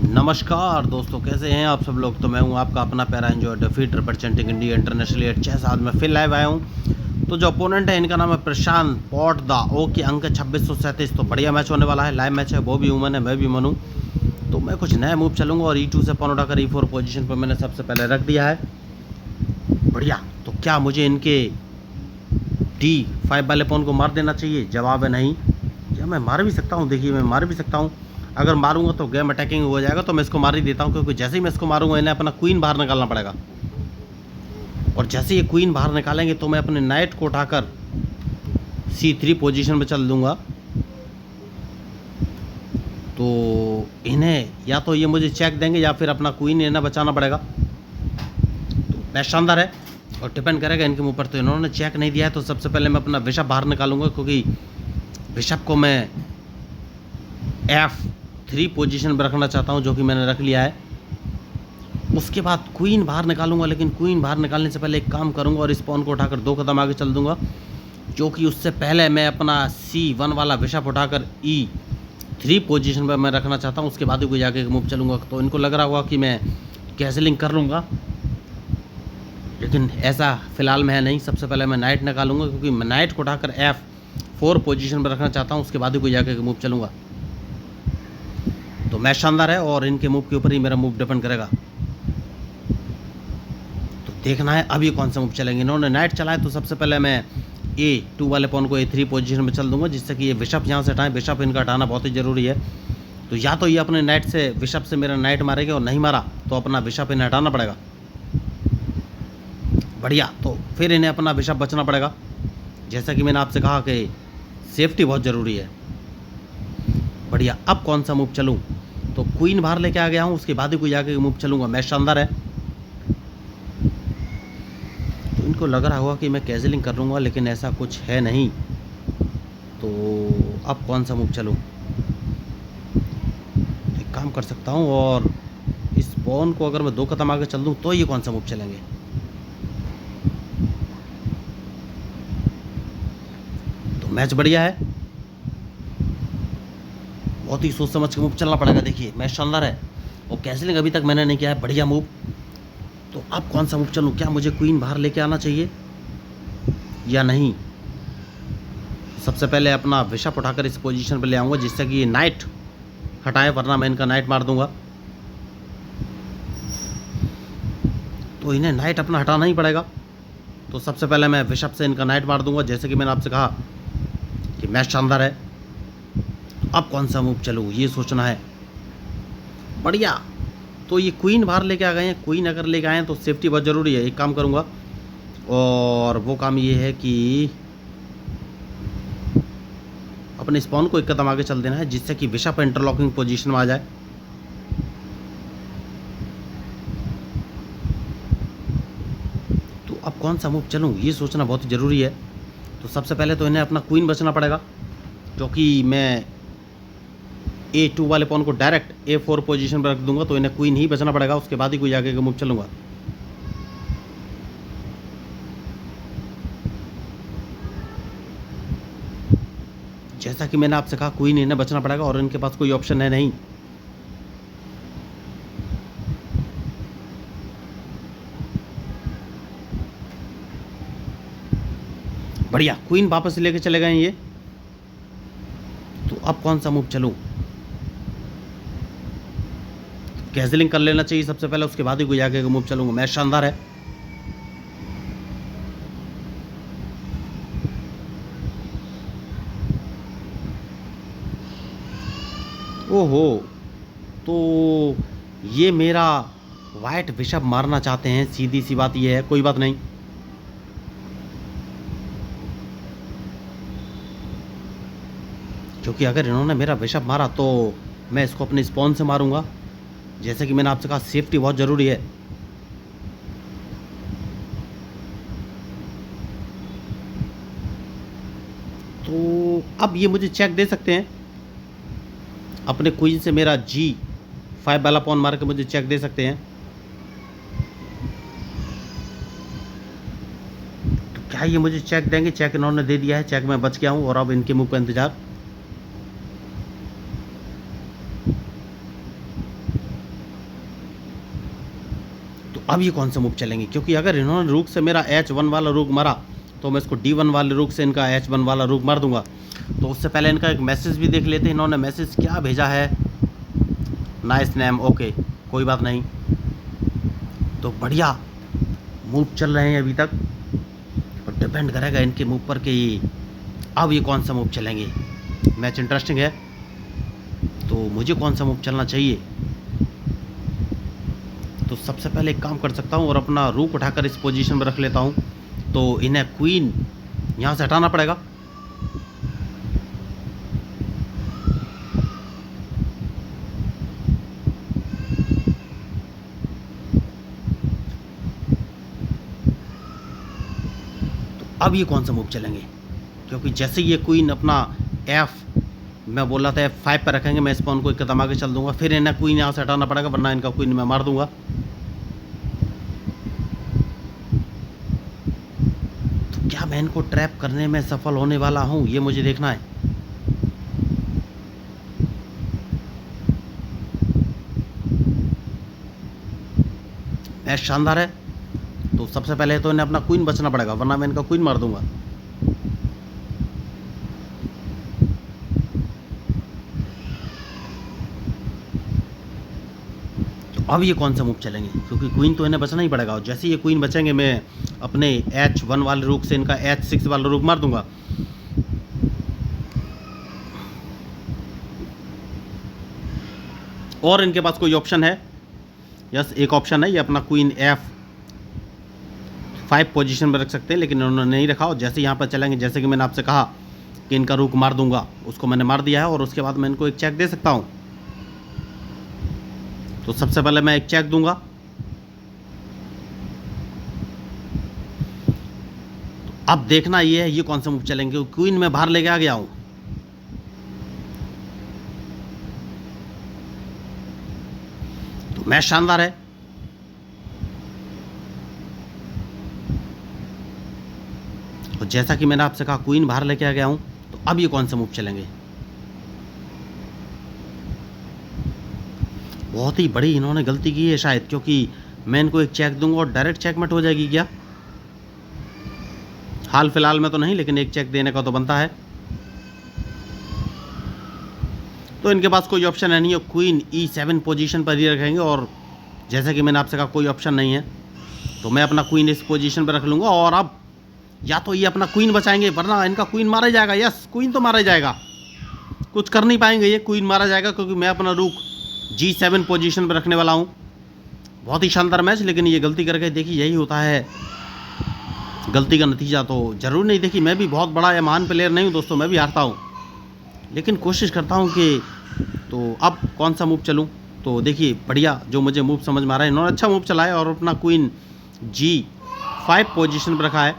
नमस्कार दोस्तों, कैसे हैं आप सब लोग। तो मैं हूं आपका अपना प्यारा enjoy defeat representing India international at chess. आज मैं फिर लाइव आया हूं। तो जो अपोनेंट है इनका नाम है प्रशांत पोटदाओ की अंक 2637। तो बढ़िया मैच होने वाला है, लाइव मैच है। वो भी ह्यूमन है, मैं भी ह्यूमन हूं। तो मैं कुछ नया मूव चलूँगा और E2 से पॉन उठाकर E4 पोजीशन पर मैंने सबसे पहले रख दिया है। बढ़िया। तो क्या मुझे इनके D5 वाले पॉन को मार देना चाहिए? जवाब है नहीं। क्या मैं मार भी सकता हूँ? देखिए, मैं मार भी सकता हूँ। अगर मारूंगा तो गेम अटैकिंग हो जाएगा, तो मैं इसको मार ही देता हूँ, क्योंकि जैसे ही मैं इसको मारूंगा इन्हें अपना क्वीन बाहर निकालना पड़ेगा। और जैसे ये क्वीन बाहर निकालेंगे तो मैं अपने नाइट को उठाकर C3 पोजीशन में चल दूंगा। तो इन्हें या तो ये मुझे चेक देंगे या फिर अपना क्वीन इन्हें बचाना पड़ेगा। तो मैच शानदार है और डिपेंड करेगा इनके ऊपर। तो इन्होंने चेक नहीं दिया है, तो सबसे पहले मैं अपना बिशप बाहर निकालूंगा, क्योंकि बिशप को मैं F3 पोजीशन पर रखना चाहता हूं, जो कि मैंने रख लिया है। उसके बाद क्वीन बाहर निकालूंगा, लेकिन क्वीन बाहर निकालने से पहले एक काम करूंगा और इस पॉन को उठाकर 2 कदम आगे चल दूंगा, जो कि उससे पहले मैं अपना C1 वाला बिशप उठाकर E3 पोजीशन पर मैं रखना चाहता हूं। उसके बाद ही कोई आगे मूव चलूंगा। तो इनको लग रहा होगा कि मैं कैसलिंग कर लूँगा, लेकिन ऐसा फिलहाल में है नहीं। सबसे पहले मैं नाइट निकालूंगा, क्योंकि मैं नाइट को उठाकर F4 पोजीशन पर रखना चाहता हूँ। उसके बाद ही कोई आगे मूव चलूँगा। तो मैच शानदार है और इनके मूव के ऊपर ही मेरा मूव डिपेंड करेगा। तो देखना है अभी कौन सा मूव चलेंगे। इन्होंने नाइट चलाया, तो सबसे पहले मैं A2 वाले पॉन को A3 पोजीशन में चल दूंगा, जिससे कि ये बिशप यहाँ से हटाएं। बिशप इनका हटाना बहुत ही ज़रूरी है। तो या तो ये अपने नाइट से बिशप से मेरा नाइट मारेंगे, और नहीं मारा तो अपना बिशप इन्हें हटाना पड़ेगा। बढ़िया। तो फिर इन्हें अपना बिशप बचना पड़ेगा। जैसा कि मैंने आपसे कहा कि सेफ्टी बहुत ज़रूरी है। बढ़िया। अब कौन सा मूव चलूँ? तो क्वीन बाहर लेके आ गया हूँ, उसके बाद ही कोई आगे मूव चलूँगा। मैच शानदार है। तो इनको लग रहा होगा कि मैं कैसलिंग कर लूँगा, लेकिन ऐसा कुछ है नहीं। तो अब कौन सा मूव चलूँ? एक काम कर सकता हूँ, और इस पॉन को अगर मैं 2 कदम आगे चल दूँ तो ये कौन सा मूव चलेंगे? तो मैच बढ़िया है। बहुत ही सोच समझ के मूव चलना पड़ेगा। देखिए, मैच शानदार है और कैसलिंग अभी तक मैंने नहीं किया है। बढ़िया मूव। तो अब कौन सा मूव चलूँ? क्या मुझे क्वीन बाहर लेके आना चाहिए या नहीं? सबसे पहले अपना बिशप उठाकर इस पोजीशन पर ले आऊँगा, जिससे कि ये नाइट हटाए, वरना मैं इनका नाइट मार दूंगा। तो इन्हें नाइट अपना हटाना ही पड़ेगा। तो सबसे पहले मैं बिशप से इनका नाइट मार दूंगा, जैसे कि मैंने आपसे कहा कि मैच शानदार है। अब कौन सा मूव चलूँ, ये सोचना है। बढ़िया। तो ये क्वीन बाहर लेके आ गए हैं। क्वीन अगर लेके आए हैं तो सेफ्टी बहुत ज़रूरी है। एक काम करूँगा, और वो काम ये है कि अपने स्पॉन को 1 कदम आगे चल देना है, जिससे कि बिशप इंटरलॉकिंग पोजीशन में आ जाए। तो अब कौन सा मूव चलूँ, ये सोचना बहुत ही ज़रूरी है। तो सबसे पहले तो इन्हें अपना क्वीन बचना पड़ेगा, क्योंकि मैं A2 वाले पॉन को डायरेक्ट A4 पोजीशन पर रख दूंगा, तो इन्हें क्वीन ही बचना पड़ेगा। उसके बाद ही कोई आगे का मूव चलूँगा। जैसा कि मैंने आपसे कहा, क्वीन इन्हें बचना पड़ेगा और इनके पास कोई ऑप्शन है नहीं। बढ़िया। क्वीन वापस लेके चले गए ये। तो अब कौन सा मूव चलूँ? कैसलिंग कर लेना चाहिए सबसे पहले, उसके बाद ही कोई आगे का मूव चलूँगा। मैच शानदार है। ओहो, तो ये मेरा वाइट बिशप मारना चाहते हैं। सीधी सी बात ये है। कोई बात नहीं। क्योंकि अगर इन्होंने मेरा बिशप मारा तो मैं इसको अपने स्पॉन से मारूंगा। जैसे कि मैंने आपसे कहा, सेफ्टी बहुत ज़रूरी है। तो अब ये मुझे चेक दे सकते हैं। अपने क्वीन से मेरा G5 वाला पॉन मार के मुझे चेक दे सकते हैं। तो क्या ये मुझे चेक देंगे? चेक इन्होंने दे दिया है। चेक में बच गया हूँ, और अब इनके मूव का इंतज़ार। अब ये कौन सा मूव चलेंगे, क्योंकि अगर इन्होंने रूक से मेरा H1 वाला रूक मारा तो मैं इसको D1 वाले रूक से इनका H1 वाला रूक मार दूंगा। तो उससे पहले इनका एक मैसेज भी देख लेते हैं, इन्होंने मैसेज क्या भेजा है। नाइस नेम, ओके कोई बात नहीं। तो बढ़िया मूव चल रहे हैं अभी तक, और डिपेंड करेगा इनके मूव पर कि अब ये कौन सा मूव चलेंगे। मैच इंटरेस्टिंग है, तो मुझे कौन सा मूव चलना चाहिए। तो सबसे पहले एक काम कर सकता हूँ और अपना रूक उठाकर इस पोजीशन में रख लेता हूँ। तो इन्हें क्वीन यहाँ से हटाना पड़ेगा। तो अब ये कौन सा मूव चलेंगे, क्योंकि जैसे ये क्वीन अपना मैं बोल रहा था F5 पर रखेंगे, मैं इस पॉन को एक कदम आगे चल दूंगा, फिर इन्हें क्वीन यहाँ से हटाना पड़ेगा, वरना इनका क्वीन मैं मार दूंगा। तो क्या मैं इनको ट्रैप करने में सफल होने वाला हूँ, ये मुझे देखना है। मैच शानदार है, तो सबसे पहले तो इन्हें अपना क्वीन बचना पड़ेगा, वरना मैं इनका क्वीन मार दूंगा। अब ये कौन सा मूव चलेंगे, क्योंकि क्वीन तो इन्हें बचना ही पड़ेगा, और जैसे ये क्वीन बचेंगे मैं अपने H1 वाले रूक से इनका H6 वाला रूक मार दूंगा। और इनके पास कोई ऑप्शन है? यस, एक ऑप्शन है, ये अपना क्वीन F5 पोजीशन में रख सकते हैं, लेकिन उन्होंने नहीं रखा। और जैसे यहाँ पर चलेंगे, जैसे कि मैंने आपसे कहा कि इनका रूक मार दूंगा, उसको मैंने मार दिया है, और उसके बाद मैं इनको एक चेक दे सकता हूँ। तो सबसे पहले मैं एक चेक दूंगा। तो अब देखना ये है ये कौन सा मूव चलेंगे। क्वीन में बाहर लेके आ गया हूं, तो मैच शानदार है। और जैसा कि मैंने आपसे कहा क्वीन बाहर लेके आ गया हूं, तो अब ये कौन सा मूव चलेंगे। बहुत ही बड़ी इन्होंने गलती की है शायद, क्योंकि मैं इनको एक चेक दूंगा और डायरेक्ट चेकमेट हो जाएगी क्या। हाल फिलहाल में तो नहीं, लेकिन एक चेक देने का तो बनता है। तो इनके पास कोई ऑप्शन है नहीं, है क्वीन E7 पोजीशन पर ही रखेंगे, और जैसा कि मैंने आपसे कहा कोई ऑप्शन नहीं है, तो मैं अपना क्वीन इस पोजीशन पर रख लूँगा। और अब या तो ये अपना क्वीन बचाएंगे, वरना इनका क्वीन मारा जाएगा। यस, क्वीन तो मारा जाएगा, कुछ कर नहीं पाएंगे, ये क्वीन मारा जाएगा, क्योंकि मैं अपना रूक G7 पोजीशन पर रखने वाला हूँ। बहुत ही शानदार मैच, लेकिन ये गलती करके देखिए, यही होता है गलती का नतीजा। तो ज़रूर नहीं, देखिए मैं भी बहुत बड़ा या महान प्लेयर नहीं हूँ दोस्तों, मैं भी हारता हूँ, लेकिन कोशिश करता हूँ कि तो अब कौन सा मूव चलूँ। तो देखिए बढ़िया जो मुझे मूव समझ में आ रहा है, इन्होंने अच्छा मूव चलाया और अपना क्वीन G5 पोजीशन पर रखा है।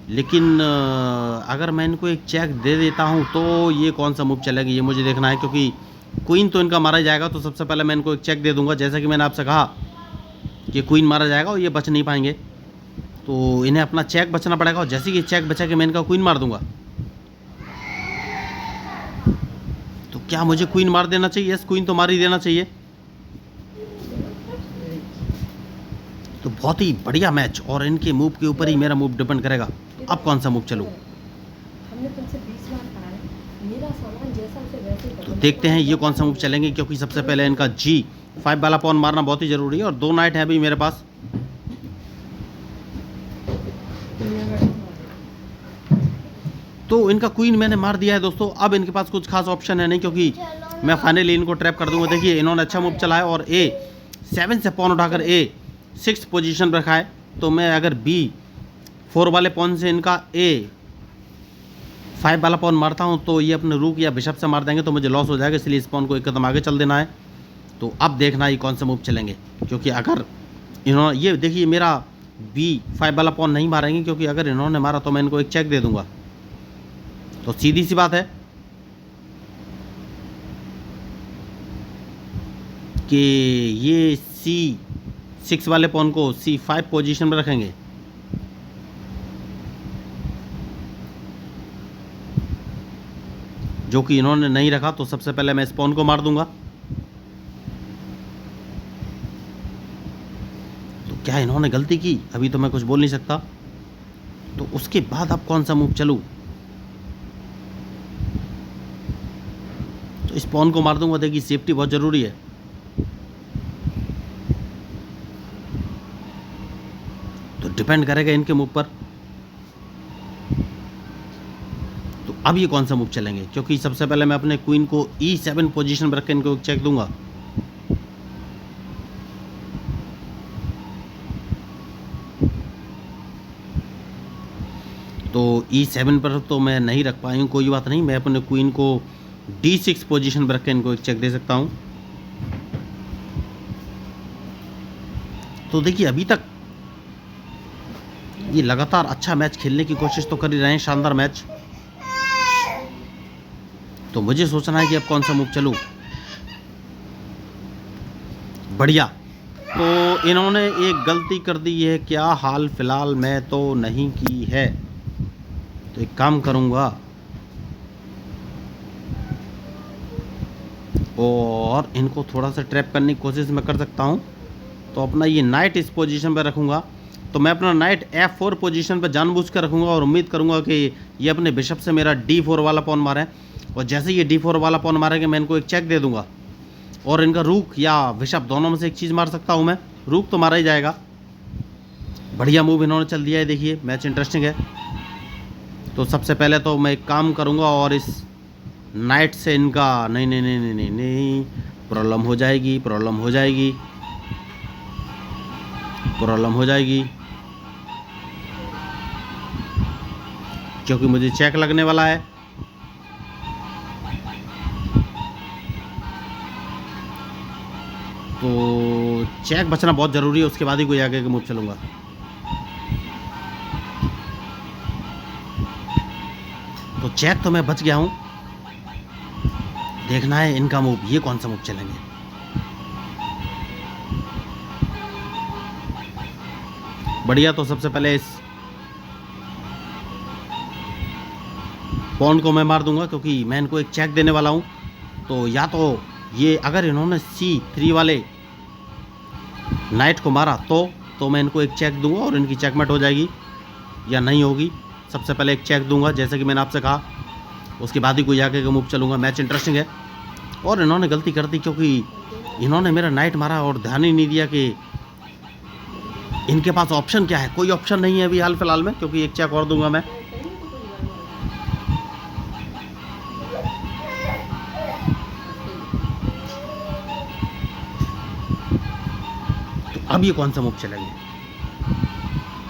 लेकिन अगर मैं इनको एक चेक दे देता हूँ तो ये कौन सा मूव चलेगा, ये मुझे देखना है, क्योंकि क्वीन तो इनका मारा जाएगा। तो सबसे पहले मैं इनको एक चेक दे दूंगा, जैसा कि मैंने आपसे कहा कि क्वीन मारा जाएगा और ये बच नहीं पाएंगे, तो इन्हें अपना चेक बचना पड़ेगा। और जैसे कि चेक बचा के मैं इनका क्वीन मार दूंगा। तो क्या मुझे क्वीन मार देना चाहिए? यस, क्वीन तो मार ही देना चाहिए। तो बहुत ही बढ़िया मैच, और इनके मूव के ऊपर ही मेरा मूव डिपेंड करेगा अब कौन सा मूव चलूँ। तो देखते हैं ये कौन सा मूव चलेंगे, क्योंकि सबसे पहले इनका G5 वाला पॉन मारना बहुत ही ज़रूरी है, और 2 नाइट है अभी मेरे पास। तो इनका क्वीन मैंने मार दिया है दोस्तों। अब इनके पास कुछ खास ऑप्शन है नहीं, क्योंकि मैं फाइनली इनको ट्रैप कर दूंगा। देखिए इन्होंने अच्छा मूव चलाया और A7 से पॉन उठाकर A6 पोजीशन पर रखा है। तो मैं अगर B4 वाले पॉन से इनका A5 वाला पॉन मारता हूं, तो ये अपने रूक या बिशप से मार देंगे, तो मुझे लॉस हो जाएगा, इसलिए इस पॉन को एक कदम आगे चल देना है। तो अब देखना ये कौन सा मूव चलेंगे, क्योंकि अगर इन्होंने ये देखिए मेरा B5 वाला पॉन नहीं मारेंगे, क्योंकि अगर इन्होंने मारा तो मैं इनको एक चेक दे दूंगा। तो सीधी सी बात है कि ये C6 वाले पॉन को C5 पोजीशन में रखेंगे। जो कि इन्होंने नहीं रखा, तो सबसे पहले मैं इस पॉन को मार दूंगा। तो क्या इन्होंने गलती की? अभी तो मैं कुछ बोल नहीं सकता। तो उसके बाद अब कौन सा मूव चलूँ? तो इस पॉन को मार दूंगा। देखिए सेफ्टी बहुत ज़रूरी है। तो डिपेंड करेगा इनके मूव पर। तो अब ये कौन सा मूव चलेंगे, क्योंकि सबसे पहले मैं अपने क्वीन को E7 पोजीशन पर रख के इनको चेक दूंगा। तो E7 पर तो मैं नहीं रख पाई हूँ, कोई बात नहीं। मैं अपने क्वीन को D6 पोजीशन पर रख के इनको एक चेक दे सकता हूँ। तो देखिए अभी तक ये लगातार अच्छा मैच खेलने की कोशिश तो कर ही रहे हैं, शानदार मैच। तो मुझे सोचना है कि अब कौन सा मूव चलूँ। बढ़िया। तो इन्होंने एक गलती कर दी है, क्या हाल फिलहाल में तो नहीं की है। तो एक काम करूँगा और इनको थोड़ा सा ट्रैप करने की कोशिश मैं कर सकता हूँ। तो अपना ये नाइट इस पोजीशन पर रखूँगा। तो मैं अपना नाइट F4 पोजीशन पर जानबूझकर रखूँगा और उम्मीद करूँगा कि ये अपने बिशप से मेरा D4 वाला पॉन मारें। और जैसे ये D4 वाला पॉन मारेंगे मैं इनको एक चेक दे दूँगा और इनका रूक या बिशप दोनों में से एक चीज़ मार सकता हूँ मैं। रूक तो मारा ही जाएगा। बढ़िया मूव इन्होंने चल दिया है। देखिए मैच इंटरेस्टिंग है। तो सबसे पहले तो मैं एक काम करूँगा और इस नाइट से इनका नहीं नहीं नहीं नहीं नहीं नहीं प्रॉब्लम हो जाएगी, प्रॉब्लम हो जाएगी, प्रॉब्लम हो जाएगी, क्योंकि मुझे चेक लगने वाला है। तो चेक बचना बहुत ज़रूरी है, उसके बाद ही कोई आगे का मूव चलूँगा। तो चेक तो मैं बच गया हूँ। देखना है इनका मूव, ये कौन सा मूव चलेंगे। बढ़िया। तो सबसे पहले इस पॉन को मैं मार दूंगा, क्योंकि मैं इनको एक चेक देने वाला हूँ। तो या तो ये अगर इन्होंने C3 वाले नाइट को मारा तो मैं इनको एक चेक दूंगा और इनकी चेकमेट हो जाएगी या नहीं होगी। सबसे पहले एक चेक दूंगा जैसे कि मैंने आपसे कहा, उसके बाद ही कोई आगे का मूव चलूँगा। मैच इंटरेस्टिंग है। और इन्होंने गलती कर दी, क्योंकि इन्होंने मेरा नाइट मारा और ध्यान ही नहीं दिया कि इनके पास ऑप्शन क्या है। कोई ऑप्शन नहीं है अभी हाल फिलहाल में, क्योंकि एक चेक और दूंगा मैं। तो अब ये कौन सा मूव चलेंगे।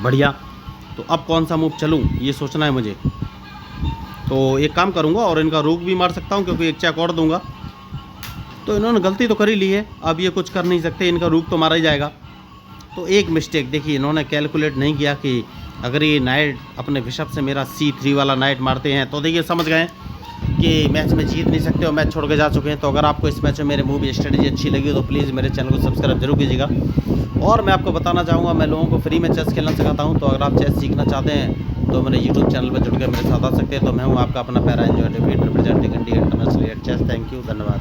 बढ़िया। तो अब कौन सा मूव चलूं ये सोचना है मुझे। तो एक काम करूंगा और इनका रूक भी मार सकता हूं, क्योंकि एक चेक और दूंगा। तो इन्होंने गलती तो कर ही ली है, अब ये कुछ कर नहीं सकते, इनका रूक तो मारा ही जाएगा। तो एक मिस्टेक देखिए, इन्होंने कैलकुलेट नहीं किया कि अगर ये नाइट अपने बिशप से मेरा C3 वाला नाइट मारते हैं तो देखिए समझ गए कि मैच में जीत नहीं सकते और मैच छोड़ के जा चुके हैं। तो अगर आपको इस मैच में मेरे मूव स्ट्रेटजी अच्छी लगी तो प्लीज़ मेरे चैनल को सब्सक्राइब जरूर कीजिएगा। और मैं आपको बताना चाहूँगा, मैं लोगों को फ्री में चेस खेलना सिखाता हूँ। तो अगर आप चेस सीखना चाहते हैं तो मेरे यूट्यूब चैनल पर जुड़ के मेरे साथ आ सकते हैं। तो मैं हूँ आपका अपना पैरा enjoy defeat representing India international at chess. Thank you, धन्यवाद।